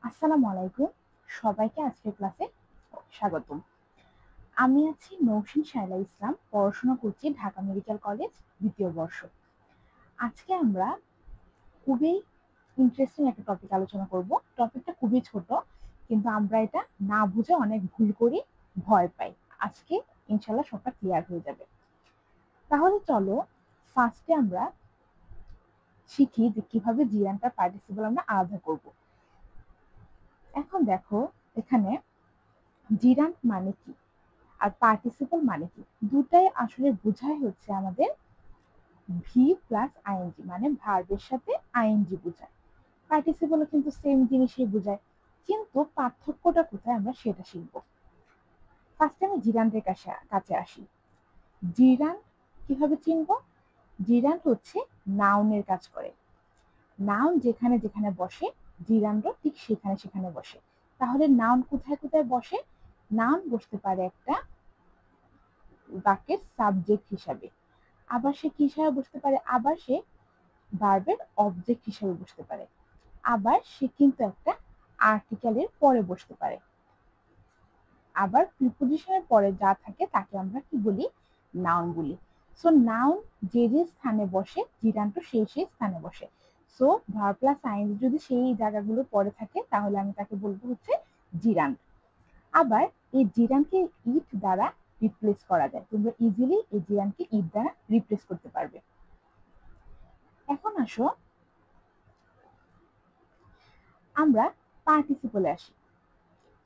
আসসালামু আলাইকুম। সবাইকে আজকের ক্লাসে স্বাগতম। আমি আছি নৌসিন শায়লা ইসলাম, পড়াশোনা করছি ঢাকা মেডিকেল কলেজ ২য় বর্ষ। আজকে আমরা খুবই ইন্টারেস্টিং একটা টপিক আলোচনা করব। টপিকটা খুবই ছোট, কিন্তু আমরা এটা না বুঝে অনেক ভুল করি, ভয় পাই। আজকে ইনশাল্লাহ সবটা ক্লিয়ার হয়ে যাবে। তাহলে চলো ফার্স্টে আমরা শিখি যে কিভাবে জিরানটার পার্টিসিপল আমরা আলাদা করব। এখন দেখো এখানে জিরান্ট মানে কি আর পার্টিসিপল মানে কি, দুটাই আসলে বোঝায় হচ্ছে আমাদের ভি প্লাস আইএনজি, মানে ভার্বের সাথে আইএনজি বোঝায়। পার্টিসিপলও কিন্তু সেম জিনিসই বোঝায়, কিন্তু পার্থক্যটা কোথায় আমরা সেটা শিখবো। ফার্স্টে আমি জিরান্টের কাছে আসি। জিরান্ট কিভাবে চিনবো? জিরান্ট হচ্ছে নাউনের কাজ করে। নাউন যেখানে যেখানে বসে, জিরান্টও ঠিক সেখানে সেখানে বসে। তাহলে নাউন কোথায় কোথায় বসে? নাউন বসতে পারে একটা বাক্যের সাবজেক্ট হিসাবে, আবার সে কি হিসাবে বসতে পারে, আবার সে ভার্বের অবজেক্ট হিসাবে বসতে পারে, আবার সে কিন্তু একটা আর্টিকেলের পরে বসতে পারে। আবার প্রিপোজিশনের পরে যা থাকে তাকে আমরা কি বলি? নাউন বলি। সো নাউন যে যে স্থানে বসে, জিরান্ট সেই সেই স্থানে বসে। সো ভার্ব প্লাস আইএনজি যদি সেই জায়গাগুলো পরে থাকে, তাহলে আমি তাকে বলবো হচ্ছে জিরান্ট। আবার এই জিরানকে ইট দ্বারা রিপ্লেস করা যায়। তোমরা ইজিলি এই জিরানকে ইট দ্বারা রিপ্লেস করতে পারবে। এখন আসো আমরা পার্টিসিপলে আসি।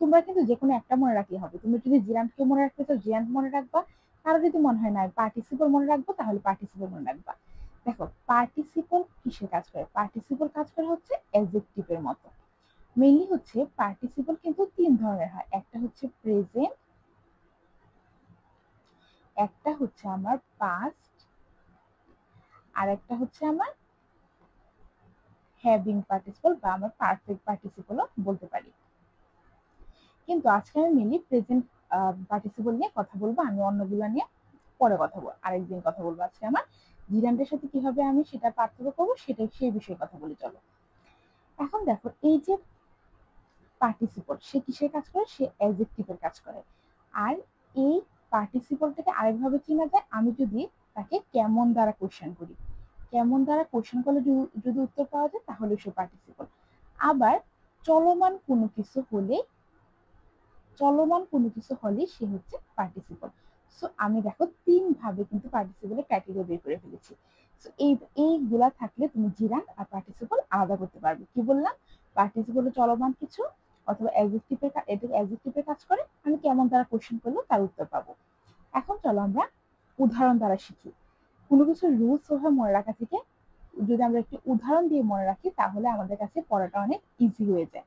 তোমরা কিন্তু যে কোনো একটা মনে রাখলে হবে। তুমি যদি জিরান্টকে মনে রাখতে চাও জিরান্ট মনে রাখবা, কারো যদি মনে হয় না পার্টিসিপল মনে রাখবো, তাহলে পার্টিসিপল মনে রাখবা। দেখো পার্টিসিপল কিসের কাজ করে? পার্টিসিপল কাজ করে হচ্ছে অ্যাডজেক্টিভের মতো। মেইনলি হচ্ছে পার্টিসিপল কিন্তু তিন ধরনের হয়। একটা হচ্ছে প্রেজেন্ট, একটা হচ্ছে আমার পাস্ট, আর একটা হচ্ছে আমার হ্যাভিং পার্টিসিপল বা আমরা পারফেক্ট পার্টিসিপলও বলতে পারি। কিন্তু আজকে আমি মেনলি প্রেজেন্ট পার্টিসিপল নিয়ে কথা বলবো। আমি অন্যগুলো নিয়ে পরে কথা বলবো, আরেকদিন কথা বলবো। আজকে আমার জিরান্ডের সাথে কিভাবে আমি সেটা পার্থক্য করবো সেটাই, সেই বিষয়ে কথা বলি চলো। এখন দেখো এই যে পার্টিসিপল, সে কিসের কাজ করে? সে অ্যাডজেক্টিভের কাজ করে। আর এই পার্টিসিপলটাকে আরেকভাবে চেনা যায়, আমি যদি তাকে কেমন দ্বারা কোশ্চেন করি। কেমন দ্বারা কোশ্চেন করলে যদি উত্তর পাওয়া যায়, তাহলে সে পার্টিসিপল। আবার চলমান কোনো কিছু হলে, চলমান কোনো কিছু হলে সে হচ্ছে পার্টিসিপল। সো আমি দেখো তিন ভাবে কিন্তু পার্টিসিপলের ক্যাটেগরি বের করে ফেলেছি। সো এইগুলা থাকলে তুমি জিরান্ট আর পার্টিসিপল আলাদা করতে পারবে। কি বললাম? পার্টিসিপল চলমান কিছু, অথবা অ্যাডজেক্টিভের কাজ করে, আমি কেমন দ্বারা কোশ্চেন করলে তার উত্তর পাবো। এখন চলো আমরা উদাহরণ দ্বারা শিখি। কোনো কিছু রুলস ওভাবে মনে রাখা থেকে যদি আমরা একটি উদাহরণ দিয়ে মনে রাখি, তাহলে আমাদের কাছে পড়াটা অনেক ইজি হয়ে যায়।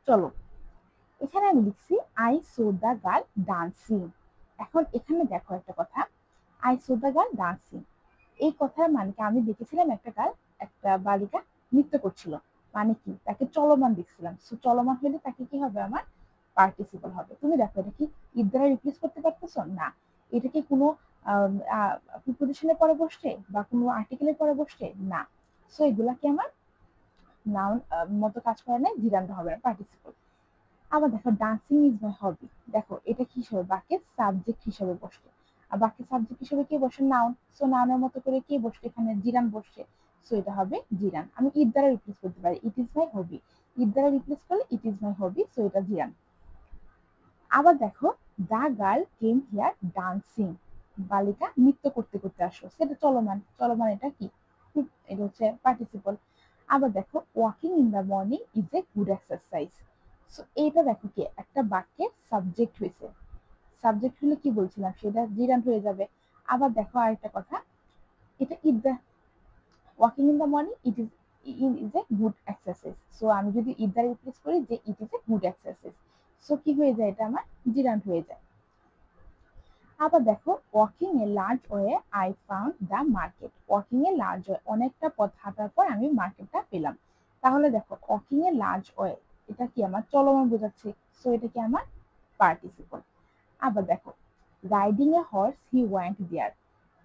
চলো এখানে আমি লিখছি I so the girl dancing. এখন এখানে দেখো একটা কথা, I so the girl dancing, এই কথার মানে কি? আমি দেখেছিলাম একটা গার্ল, একটা বালিকা নৃত্য করছিল। মানে কি? তাকে চলমান দেখছিলাম। সো চলমান হলে তাকে কি হবে? আমার পার্টিসিপল হবে। তুমি দেখো এটা কি ইট দ্বারা রিপ্লেস করতে পারতেছো না? এটা কি কোনো প্রিপোজিশনের পরে বসছে বা কোনো আর্টিকেলের পরে বসছে না? সো এগুলা কি আমার নাউন মতো কাজ করে না, জিরান্ড হবে না, পার্টিসিপল। আবার দেখো ডান্সিং ইজ মাই হবি, দেখো এটা কি হিসেবে? বাক্যের সাবজেক্ট হিসেবে বসছে। আর বাক্যের সাবজেক্ট হিসেবে কে বসে? নাউন। সো নাউনের মতো করে কে বসছে? এখানে জিরান বসছে। সো এটা হবে জিরান। আমি ইট দ্বারা রিপ্লেস করতে পারি, ইট ইজ মাই হবি। ইট দ্বারা রিপ্লেস করলে it is my hobby, so এটা জিরান। আবার দেখো the girl came here dancing, বালিকা নৃত্য করতে করতে আসলো, সেটা চলমান। চলমান এটা কি? এটা হচ্ছে পার্টিসিপল। আবার দেখো walking in the morning is a good exercise. So এইটা দেখো কি একটা বাক্যের সাবজেক্ট হয়েছে। সাবজেক্ট হলে কি বলছিলাম? সেটা জিরান্ট হয়ে যাবে। আবার দেখো আরেকটা কথা, এটা is the walking in the morning is a good exercise. So আমি যদি ইট দ্বারা রিপ্লেস করি যে it is a good exercise, so কি হয়ে যায়? এটা আমার জিরান্ট হয়ে যায়। আবার দেখো walking a large way I found the market, walking a large way, অনেকটা পথ হাঁটার পর আমি মার্কেটটা পেলাম। তাহলে দেখো ওয়াকিং এ লার্জ ওয়ে, এটা কি আমার চলমান বোঝাচ্ছে। সো এটা কি আমার পার্টিসিপল। আবার দেখো riding a horse he went there,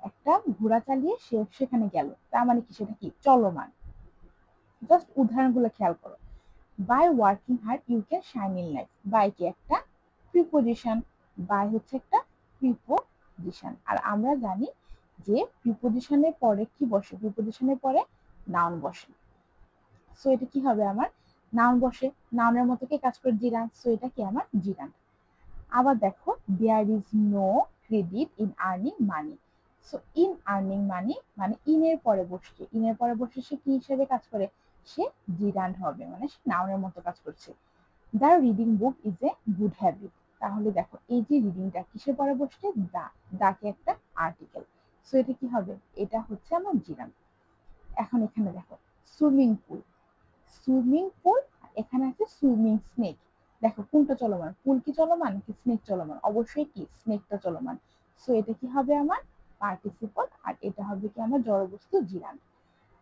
একটা ঘোড়া চালিয়ে সে সেখানে গেল, তার মানে কি? সেটা কি? চলমান। জাস্ট উদাহরণগুলো খেয়াল করো। By working hard you can shine in life. By কি একটা প্রিপোজিশন, বাই হচ্ছে একটা প্রিপোজিশন। আর আমরা জানি যে প্রিপোজিশনের পরে কি বসে, প্রিপোজিশনের পরে নাউন বসে। সো এটা কি হবে আমার নাউন বসে, নাউনের মতো কি কাজ করে জিরান, সো এটা কি আমার জিরান। আবার দেখো there is no credit in earning money. So in earning money মানে ইনের পরে বসছে, ইনের পরে বসে সে কি হিসেবে কাজ করে, সে জিরান্ড হবে, মানে সে নাউনের মতো কাজ করছে। The reading book is a good habit. তাহলে দেখো এই যে রিডিংটা কিসের পরে বসছে, দাকে একটা আর্টিকেল, সো এটা কি হবে, এটা হচ্ছে আমার জিরান। এখন এখানে দেখো সুইমিং পুল, সুইমিং পুল, এখানে আছে সুইমিং স্নেক। দেখো কোনটা চলমান, পুল কি চলমান নাকি স্নেক চলমান, অবশ্যই কি স্নেকটা চলমান। সো এটা কি হবে আমার পার্টিসিপল, আর এটা হবে কি আমার জড়বস্তু জিরান।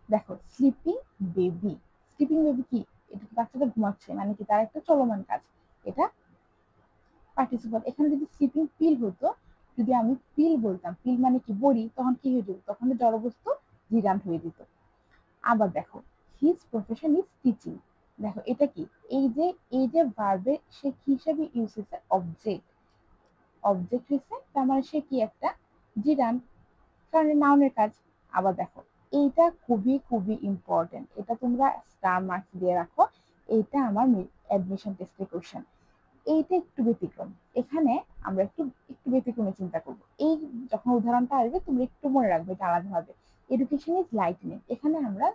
দেখো স্লিপিং বেবি, স্লিপিং বেবি কি, এটা কি বাচ্চাটা ঘুমাচ্ছে, মানে কি তার একটা চলমান কাজ, এটা পার্টিসিপল। এখানে যদি স্লিপিং পিল হতো, যদি আমি পিল বলতাম, পিল মানে কি বড়ি, তখন কি হয়ে যেত, তখন জড়বস্তু জিরান হয়ে যেত। আবার দেখো হিজ প্রফেশন ইজ টিচিং। দেখো এটা কি, এই যে ভার্বে সে কি হিসেবে ইউজ হয়েছে, অবজেক্ট, অবজেক্ট হয়েছে, তার মানে সে কি একটা জিরান, কারণ নাউনের কাজ। আবার দেখো এইটা খুবই খুবই ইম্পর্টেন্ট, এটা তোমরা স্টার মার্কস দিয়ে রাখো, এইটা আমার অ্যাডমিশন টেস্টের কোশ্চেন। এইটা একটু ব্যতিক্রম, এখানে আমরা একটু একটু ব্যতিক্রমে চিন্তা করব। এই যখন উদাহরণটা আসবে তুমি একটু মনে রাখবে এটা আলাদা হবে। এডুকেশন ইজ লাইটনিং, এখানে আমরা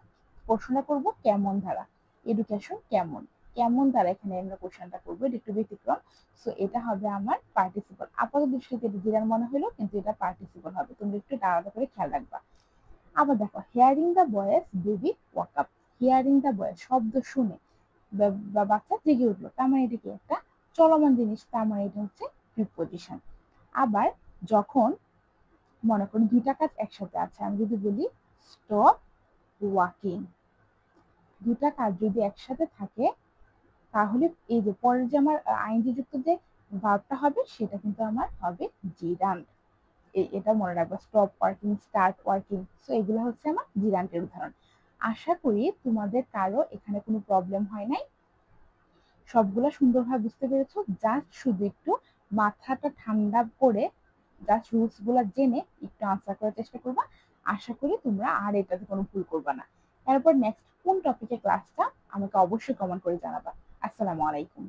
প্রশ্নটা করব কেমন ধারা, এডুকেশন কেমন, কেমন ধারা এখানে আমরা কোশ্চেনটা করবো, এটা একটু ব্যতিক্রম। সো এটা হবে আমার পার্টিসিপল। আপাতত দৃষ্টিতে এটা জিরার মনে হলো, কিন্তু এটা পার্টিসিপল হবে, তুমি একটু আলাদা করে খেয়াল রাখবা। আবার দেখো hearing the voice baby walk up, hearing the voice শব্দ শুনে বা বাচ্চা জেগে উঠলো, তার মানে এটা কি একটা চলমান জিনিস, তার মানে এটা হচ্ছে প্রিপোজিশন। আবার যখন মনে করি দুইটা কাজ একসাথে আছে, আমি যদি বলি স্টপ ওয়াকিং, দুটা কাজ যদি একসাথে থাকে, তাহলে এই যে পরের যে আমার আইনজি যুক্ত যে ভার্বটা হবে সেটা কিন্তু আমার হবে জিরান্ট। এটা মনে রাখবো, stop working, start working, so এগুলো হচ্ছে আমার জিরান্টের উদাহরণ। আশা করি তোমাদের কারো এখানে কোনো প্রবলেম হয় নাই, সবগুলো সুন্দরভাবে বুঝতে পেরেছো। জাস্ট শুধু একটু মাথাটা ঠান্ডা করে জাস্ট রুলস গুলা জেনে একটু আনসার করার চেষ্টা করবা। আশা করি তোমরা আর এটাতে কোনো ভুল করবা না। এরপর নেক্সট কোন টপিকের ক্লাসটা আমাকে অবশ্যই কমেন্ট করে জানাবা। আসসালামু আলাইকুম।